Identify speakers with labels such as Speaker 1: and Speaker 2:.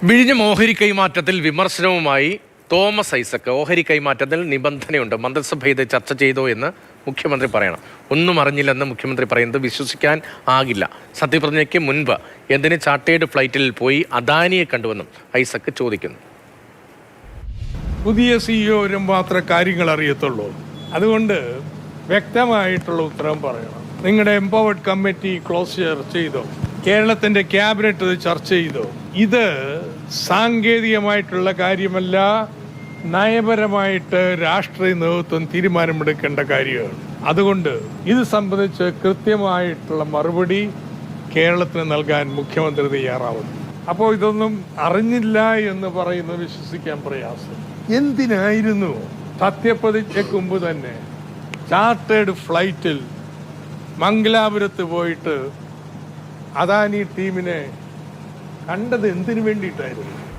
Speaker 1: വിഴിഞ്ഞം ഓഹരി കൈമാറ്റത്തിൽ വിമർശനവുമായി തോമസ് ഐസക്. ഓഹരി കൈമാറ്റത്തിൽ നിബന്ധനയുണ്ട്, മന്ത്രിസഭ ഇത് ചർച്ച ചെയ്തോ എന്ന് മുഖ്യമന്ത്രി പറയണം. ഒന്നും അറിഞ്ഞില്ലെന്ന് മുഖ്യമന്ത്രി പറയുന്നത് വിശ്വസിക്കാൻ ആകില്ല. സത്യപ്രതിജ്ഞയ്ക്ക് മുൻപ് എന്തിന് ചാർട്ടേഡ് ഫ്ലൈറ്റിൽ പോയി അദാനിയെ കണ്ടുവെന്നും ഐസക് ചോദിക്കുന്നു.
Speaker 2: പുതിയ സിഇഒ മാത്രമേ കാര്യങ്ങൾ അറിയത്തുള്ളൂ. അതുകൊണ്ട് വ്യക്തമായിട്ടുള്ള ഉത്തരം പറയണം. നിങ്ങളുടെ എംപവേർഡ് കമ്മിറ്റി ക്ലോസ് ചെയ്തോ? കേരളത്തിന്റെ ക്യാബിനറ്റ് ചർച്ച ചെയ്തോ? ഇത് സാങ്കേതികമായിട്ടുള്ള കാര്യമല്ല, നയപരമായിട്ട് രാഷ്ട്രീയ നേതൃത്വം തീരുമാനമെടുക്കേണ്ട കാര്യമാണ്. അതുകൊണ്ട് ഇത് സംബന്ധിച്ച് കൃത്യമായിട്ടുള്ള മറുപടി കേരളത്തിന് നൽകാൻ മുഖ്യമന്ത്രി തയ്യാറാവുന്നു. അപ്പോൾ ഇതൊന്നും അറിഞ്ഞില്ല എന്ന് പറയുന്നത് വിശ്വസിക്കാൻ പ്രയാസം. എന്തിനായിരുന്നു സത്യപ്രതിജ്ഞയ്ക്ക് മുമ്പ് തന്നെ ചാർട്ടേഡ് ഫ്ലൈറ്റിൽ മംഗലാപുരത്ത് പോയിട്ട് അദാനി ടീമിനെ കണ്ടത്? എന്തിനു വേണ്ടിയിട്ടായിരുന്നു?